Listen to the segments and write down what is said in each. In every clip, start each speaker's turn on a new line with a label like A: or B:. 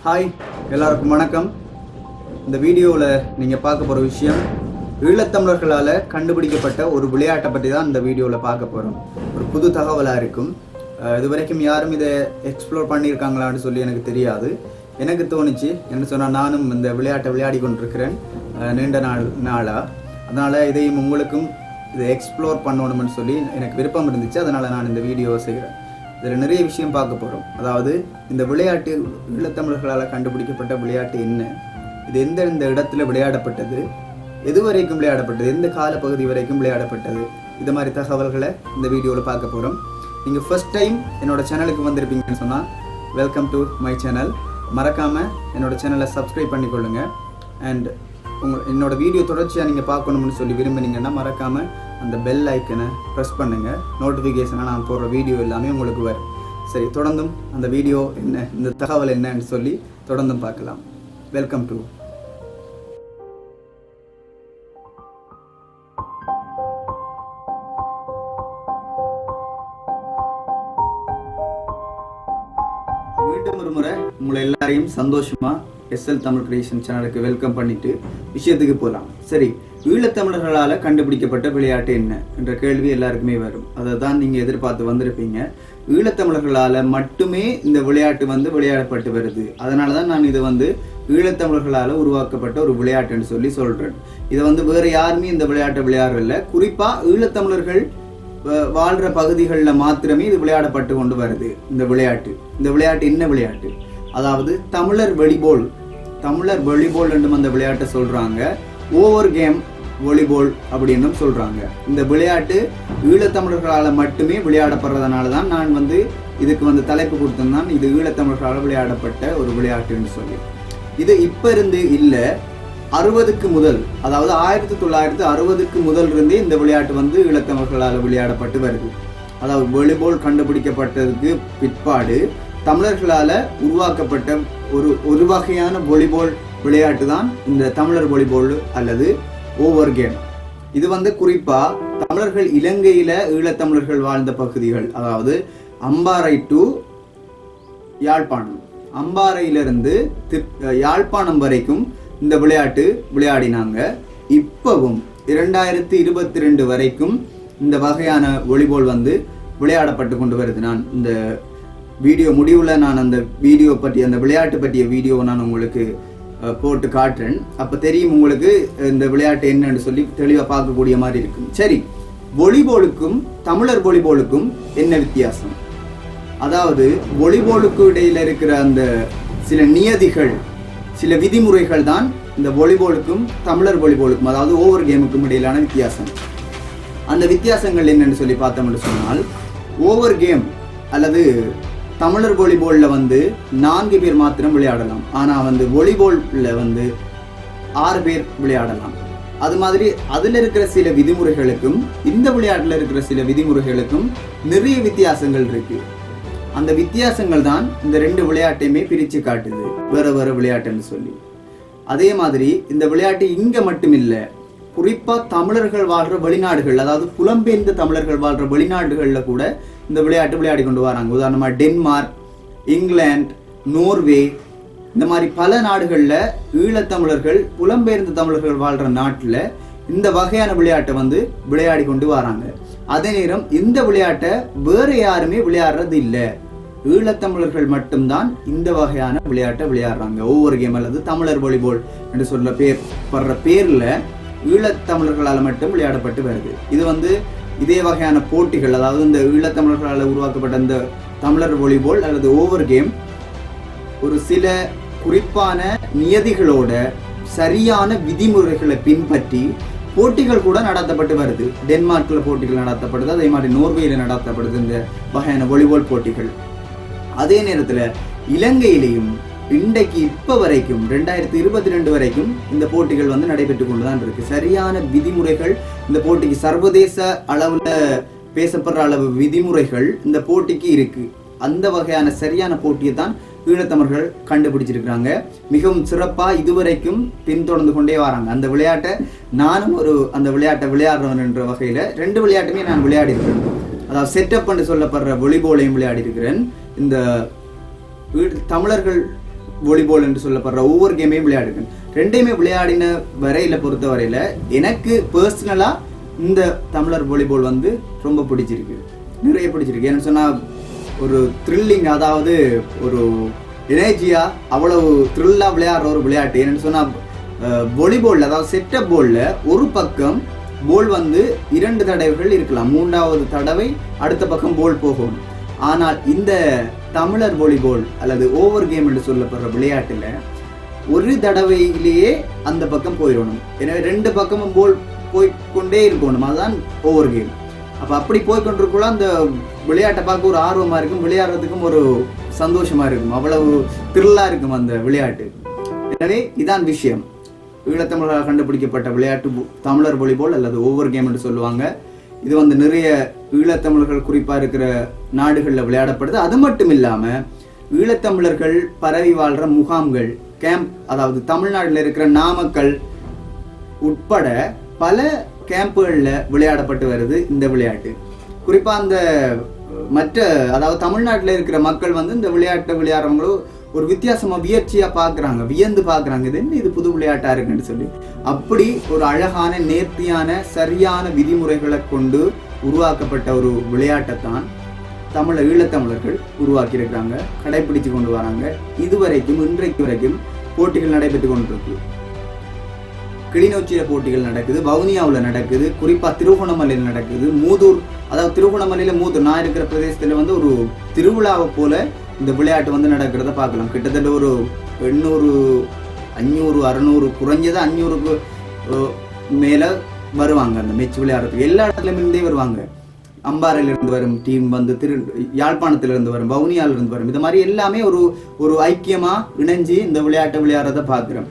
A: Hi, எல்லாருக்கும் வணக்கம். இந்த வீடியோவில் நீங்கள் பார்க்க போகிற விஷயம் ஈழத்தமிழர்களால் கண்டுபிடிக்கப்பட்ட ஒரு விளையாட்டை பற்றி தான் இந்த வீடியோவில் பார்க்க போகிறோம். ஒரு புது தகவலாக இருக்கும். இது வரைக்கும் யாரும் இதை எக்ஸ்ப்ளோர் பண்ணியிருக்காங்களான்னு சொல்லி எனக்கு தெரியாது. எனக்கு தோணுச்சு, என்ன சொன்னால் நானும் இந்த விளையாட்டை விளையாடி கொண்டிருக்கிறேன் நீண்ட நாளாக. அதனால் இதையும் உங்களுக்கும் இதை எக்ஸ்ப்ளோர் பண்ணணும்னு சொல்லி எனக்கு விருப்பம் இருந்துச்சு. அதனால் நான் இந்த வீடியோவை செய்கிறேன். இதில் நிறைய விஷயம் பார்க்க போகிறோம். அதாவது இந்த விளையாட்டு ஈழத்தமிழர்களால் கண்டுபிடிக்கப்பட்ட விளையாட்டு என்ன, இது எந்தெந்த இடத்துல விளையாடப்பட்டது, எது வரைக்கும் விளையாடப்பட்டது, எந்த காலப்பகுதி வரைக்கும் விளையாடப்பட்டது, இது மாதிரி தகவல்களை இந்த வீடியோவில் பார்க்க போகிறோம். நீங்கள் ஃபர்ஸ்ட் டைம் என்னோட சேனலுக்கு வந்திருப்பீங்கன்னு சொன்னால் வெல்கம் டு மை சேனல். மறக்காமல் என்னோட சேனலை சப்ஸ்கிரைப் பண்ணிக்கொள்ளுங்க. அண்ட் என்னோட வீடியோ தொடர்ச்சியாக நீங்கள் பார்க்கணும்னு சொல்லி விரும்பினீங்கன்னா மறக்காமல் அந்த பெல் ஐக்கனை ப்ரெஸ் பண்ணுங்கள். நோட்டிஃபிகேஷனாக நான் போடுற வீடியோ எல்லாமே உங்களுக்கு வரும். சரி, தொடர்ந்தும் அந்த வீடியோ என்ன, இந்த தகவல் என்னன்னு சொல்லி தொடர்ந்தும் பார்க்கலாம். வெல்கம் டு மீண்டும் ஒரு முறை உங்களை எல்லாரையும் சந்தோஷமா எஸ்எல் தமிழ் கிரியேஷன் சேனலுக்கு வெல்கம் பண்ணிட்டு விஷயத்துக்கு போகலாம். சரி, ஈழத்தமிழர்களால் கண்டுபிடிக்கப்பட்ட விளையாட்டு என்ன என்ற கேள்வி எல்லாருக்குமே வரும். அதை தான் நீங்கள் எதிர்பார்த்து வந்திருப்பீங்க. ஈழத்தமிழர்களால் மட்டுமே இந்த விளையாட்டு விளையாடப்பட்டு வருது. அதனால தான் நான் இது ஈழத்தமிழர்களால் உருவாக்கப்பட்ட ஒரு விளையாட்டுன்னு சொல்லி சொல்கிறேன். இதை வேறு யாருமே இந்த விளையாட்டை விளையாடுறதில்ல. குறிப்பாக ஈழத்தமிழர்கள் வாழ்கிற பகுதிகளில் மாத்திரமே இது விளையாடப்பட்டு கொண்டு வருது. இந்த விளையாட்டு என்ன விளையாட்டு? அதாவது தமிழர் வாலிபால் என்றும் அந்த விளையாட்டை சொல்றாங்க. ஓவர் கேம் வாலிபால் அப்படின்னு சொல்றாங்க. இந்த விளையாட்டு ஈழத்தமிழர்களால் மட்டுமே விளையாடப்படுறதுனால தான் நான் இதுக்கு தலைப்பு கொடுத்தேன். இது ஈழத்தமிழர்களால் விளையாடப்பட்ட ஒரு விளையாட்டுன்னு சொல்லி. இது இப்ப இருந்து இல்லை, 60க்கு முதல், அதாவது 1960க்கு முதல் இருந்தே இந்த விளையாட்டு ஈழத்தமிழர்களால் விளையாடப்பட்டு வருது. அதாவது வாலிபால் கண்டுபிடிக்கப்பட்டதுக்கு பிற்பாடு தமிழர்களால் உருவாக்கப்பட்ட ஒரு வகையான வாலிபால் விளையாட்டு தான் இந்த தமிழர் வாலிபால் அல்லது ஓவர் கேம். இது குறிப்பா தமிழர்கள் இலங்கையில ஈழத்தமிழர்கள் வாழ்ந்த பகுதிகள், அதாவது அம்பாறை டு யாழ்ப்பாணம், அம்பாறையிலிருந்து யாழ்ப்பாணம் வரைக்கும் இந்த விளையாட்டு விளையாடினாங்க. இப்பவும் 2022 வரைக்கும் இந்த வகையான வாலிபால் விளையாடப்பட்டு கொண்டு வருது. நான் இந்த வீடியோ முடிவில் நான் அந்த வீடியோ பற்றி, அந்த விளையாட்டு பற்றிய வீடியோவை நான் உங்களுக்கு போட்டு காட்டுறேன். அப்போ தெரியும் உங்களுக்கு இந்த விளையாட்டு என்னன்னு சொல்லி தெளிவாக பார்க்கக்கூடிய மாதிரி இருக்கும். சரி, வாலிபாலுக்கும் தமிழர் வாலிபாலுக்கும் என்ன வித்தியாசம்? அதாவது வாலிபாலுக்கு இடையில இருக்கிற அந்த சில நியதிகள், சில விதிமுறைகள் தான் இந்த வாலிபாலுக்கும் தமிழர் வாலிபாலுக்கும், அதாவது ஓவர் கேமுக்கும் இடையிலான வித்தியாசம். அந்த வித்தியாசங்கள் என்னன்னு சொல்லி பார்த்தோம்னு சொன்னால், ஓவர் கேம் அல்லது தமிழர் வாலிபால்ல 4 பேர் மாத்திரம் விளையாடலாம். ஆனா வாலிபால்ல 6 பேர் விளையாடலாம். அது மாதிரி அதுல இருக்கிற சில விதிமுறைகளுக்கும் இந்த விளையாட்டுல இருக்கிற சில விதிமுறைகளுக்கும் நிறைய வித்தியாசங்கள் இருக்கு. அந்த வித்தியாசங்கள் தான் இந்த 2 விளையாட்டையுமே பிரிச்சு காட்டுது, வேற விளையாட்டுன்னு சொல்லி. அதே மாதிரி இந்த விளையாட்டு இங்க மட்டும் இல்லை, குறிப்பா தமிழர்கள் வாழ்ற வெளிநாடுகள், அதாவது புலம்பெயர்ந்த தமிழர்கள் வாழ்ற வெளிநாடுகள்ல கூட இந்த விளையாட்டு விளையாடி கொண்டு வராங்க. உதாரணமா டென்மார்க், இங்கிலாந்து, நோர்வே, இந்த மாதிரி பல நாடுகள்ல ஈழத்தமிழர்கள், புலம்பெயர்ந்த தமிழர்கள் வாழ்ற நாட்டுல இந்த வகையான விளையாட்டை விளையாடி கொண்டு வராங்க. அதே நேரம் இந்த விளையாட்டை வேற யாருமே விளையாடுறது இல்லை, ஈழத்தமிழர்கள் மட்டும்தான் இந்த வகையான விளையாட்டை விளையாடுறாங்க. ஒவ்வொரு கேம் அல்லது தமிழர் வாலிபால் என்று சொல்ற பேர்ல ஈழத்தமிழர்களால் மட்டும் விளையாடப்பட்டு வருது. இது இதே வகையான போட்டிகள், அதாவது இந்த ஈழத்தமிழர்களால் உருவாக்கப்பட்ட இந்த தமிழர் வாலிபால் அல்லது ஓவர் கேம் ஒரு சில குறிப்பான நியதிகளோட சரியான விதிமுறைகளை பின்பற்றி போட்டிகள் கூட நடத்தப்பட்டு வருது. டென்மார்க்ல போட்டிகள் நடத்தப்படுது, அதே மாதிரி நோர்வேல நடத்தப்படுது இந்த வகையான வாலிபால் போட்டிகள். அதே நேரத்தில் இலங்கையிலையும் இன்றைக்கு இப்ப வரைக்கும் 2022 வரைக்கும் இந்த போட்டிகள் நடைபெற்று கொண்டுதான் இருக்கு. சரியான விதிமுறைகள் இந்த போட்டிக்கு, சர்வதேச அளவுல பேசப்படுற அளவு விதிமுறைகள் இந்த போட்டிக்கு இருக்கு. அந்த வகையான சரியான போட்டியை தான் ஈழத்தமிழர்கள் கண்டுபிடிச்சிருக்கிறாங்க. மிகவும் சிறப்பா இதுவரைக்கும் பின்தொடர்ந்து கொண்டே வராங்க. அந்த விளையாட்டை நானும் அந்த விளையாட்டை விளையாடுறவன் என்ற வகையில 2 விளையாட்டுமே நான் விளையாடி இருக்கிறேன். அதாவது செட்டப் என்று சொல்லப்படுற வாலிபாலையும் விளையாடி இருக்கிறேன். இந்த தமிழர்கள் வாலிபால் என்று சொல்லப்படுற ஒவ்வொரு கேமையும் விளையாடுவேன். ரெண்டையுமே விளையாடின வரையில பொறுத்த வரையில எனக்கு பர்சனலா இந்த தமிழர் வாலிபால் வந்து ரொம்ப பிடிச்சிருக்கு, நிறைய பிடிச்சிருக்கு. ஏன்னு சொன்னா ஒரு த்ரில்லிங், அதாவது ஒரு எனர்ஜியா அவ்வளவு த்ரில்லா விளையாடுற ஒரு விளையாட்டு. என்னன்னு சொன்னா வாலிபால் அதாவது செட்டப் பால்ல ஒரு பக்கம் போல் வந்து 2 தடவைகள் இருக்கலாம், 3வது தடவை அடுத்த பக்கம் போல் போகணும். ஆனால் இந்த தமிழர் வாலிபால் அல்லது ஓவர் கேம் என்று சொல்லப்படுற விளையாட்டுல ஒரு தடவையிலேயே அந்த பக்கம் போயிடணும். எனவே 2 பக்கமும் போல் போய்கொண்டே இருக்கணும், அதுதான் ஓவர் கேம். அப்ப அப்படி போய்கொண்டிருக்குள்ள அந்த விளையாட்டை பார்க்க ஒரு ஆர்வமா இருக்கும், விளையாடுறதுக்கும் ஒரு சந்தோஷமா இருக்கும், அவ்வளவு த்ரில்லா இருக்கும் அந்த விளையாட்டு. எனவே இதான் விஷயம். ஈழத்தமிழரால் கண்டுபிடிக்கப்பட்ட விளையாட்டு தமிழர் வாலிபால் அல்லது ஓவர் கேம் என்று சொல்லுவாங்க. இது வந்து நிறைய ஈழத்தமிழர்கள் குறிப்பா இருக்கிற நாடுகளில் விளையாடப்படுது. அது மட்டும் இல்லாம ஈழத்தமிழர்கள் பரவி வாழ்ற முகாம்கள், கேம்ப், அதாவது தமிழ்நாட்டில் இருக்கிற நாமக்கல் உட்பட பல கேம்புகளில் விளையாடப்பட்டு வருது இந்த விளையாட்டு. குறிப்பா அந்த மற்ற, அதாவது தமிழ்நாட்டில் இருக்கிற மக்கள் வந்து இந்த விளையாட்டை விளையாடுறவங்களும் ஒரு வித்தியாசமா வியர்ச்சியா பாக்குறாங்க, வியந்து பாக்குறாங்க, இது என்ன இது புது விளையாட்டா இருக்குன்னு சொல்லி. அப்படி ஒரு அழகான நேர்த்தியான சரியான விதிமுறைகளை கொண்டு உருவாக்கப்பட்ட ஒரு விளையாட்டைத்தான் ஈழத்தமிழர்கள் உருவாக்கி இருக்கிறாங்க, கடைபிடிச்சு கொண்டு வராங்க. இதுவரைக்கும் இன்றைக்கு வரைக்கும் போட்டிகள் நடைபெற்று கொண்டிருக்கு. கிளிநொச்சியில போட்டிகள் நடக்குது, வவுனியாவில் நடக்குது, குறிப்பா திருகோணமலையில் நடக்குது, மூதூர், அதாவது திருகோணமலையில மூதூர், நான் இருக்கிற பிரதேசத்துல வந்து ஒரு திருவிழாவை போல இந்த விளையாட்டு வந்து நடக்கிறத பார்க்கலாம். கிட்டத்தட்ட ஒரு 800, 500, 600, குறைஞ்சது 500க்கு மேல வருவாங்க அந்த மெச் விளையாடுறதுக்கு. எல்லா இடத்துலயும் இருந்தே வருவாங்க. அம்பாறையிலிருந்து வரும் டீம் வந்து யாழ்ப்பாணத்திலிருந்து வரும், வவுனியாவிலிருந்து வரும். இது மாதிரி எல்லாமே ஒரு ஐக்கியமா இணைஞ்சு இந்த விளையாட்டை விளையாடுறத பார்க்கிறோம்.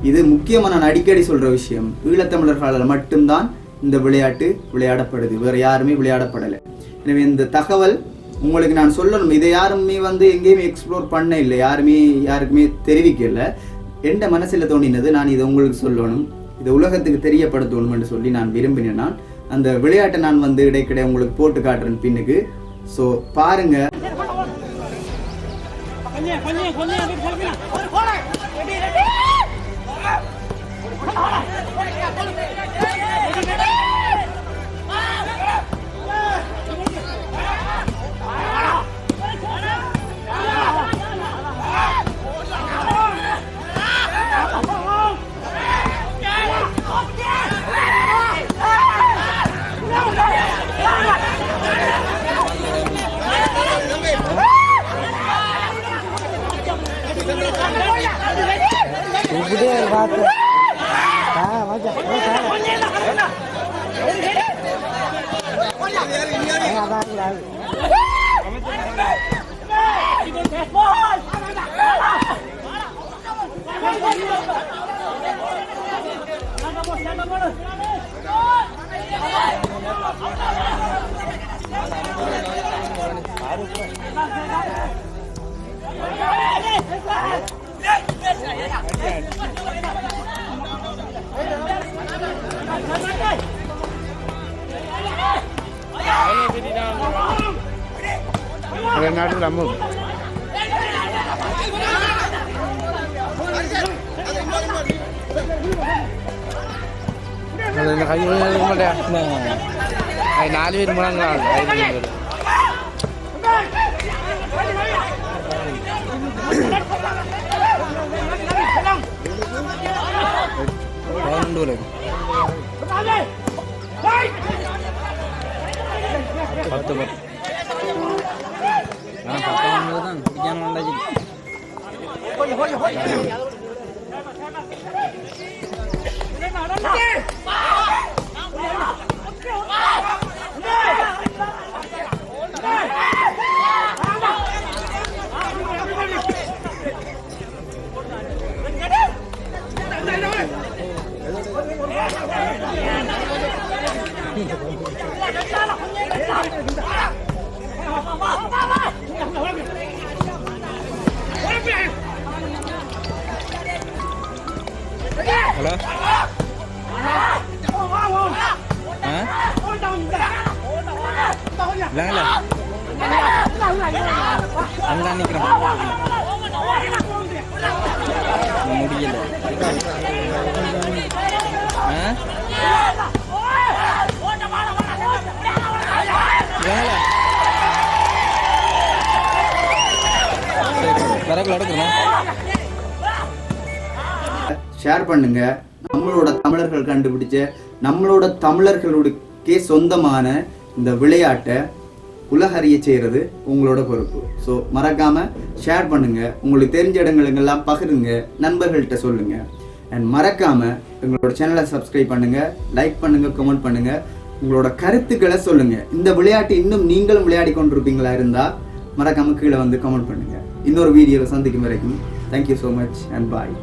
A: இது முக்கியமா நான் அடிக்கடி சொல்ற விஷயம். ஈழத்தமிழர்களால் மட்டும்தான் இந்த விளையாட்டு விளையாடப்படுது, வேற யாருமே விளையாடப்படலை. எனவே இந்த தகவல் உங்களுக்கு நான் சொல்லணும். இதை யாருமே வந்து எங்கேயுமே எக்ஸ்ப்ளோர் பண்ண இல்லை, யாருக்குமே தெரிவிக்கல. எந்த மனசுல தோணினது நான் இதை உங்களுக்கு சொல்லணும், இதை உலகத்துக்கு தெரியப்படுத்தணும் என்று சொல்லி நான் விரும்பினேன். அந்த விளையாட்டை நான் வந்து இடைக்கிடையே உங்களுக்கு போட்டு காட்டுறேன் பின்னுக்கு. ஸோ பாருங்க.
B: നാട്ടിൽ അമ്മ കൈ 4 വരുമ്പോഴാണ് പത്ത് தான் பிடிக்காம ഹലോ இல்லைங்கள அங்கே நிற்கிறோம்
A: ஷேர் பண்ணுங்க. நம்மளோட தமிழர்கள் கண்டுபிடிச்ச நம்மளோட தமிழர்களுடைய சொந்தமான இந்த விளையாட்டை உலக அறிய செய்கிறது உங்களோட பொறுப்பு. ஸோ மறக்காம ஷேர் பண்ணுங்க, உங்களுக்கு தெரிஞ்ச இடங்களுக்கெல்லாம் பகிருங்க, நண்பர்கள்ட்ட சொல்லுங்க. அண்ட் மறக்காம எங்களோட சேனலை சப்ஸ்கிரைப் பண்ணுங்க, லைக் பண்ணுங்க, கமெண்ட் பண்ணுங்க, உங்களோட கருத்துக்களை சொல்லுங்க. இந்த விளையாட்டு இன்னும் நீங்களும் விளையாடி கொண்டிருப்பீங்களா இருந்தா மறக்காம கீழே வந்து கமெண்ட் பண்ணுங்க. இன்னொரு வீடியோவில் சந்திக்கும் வரைக்கும் thank you so much and bye.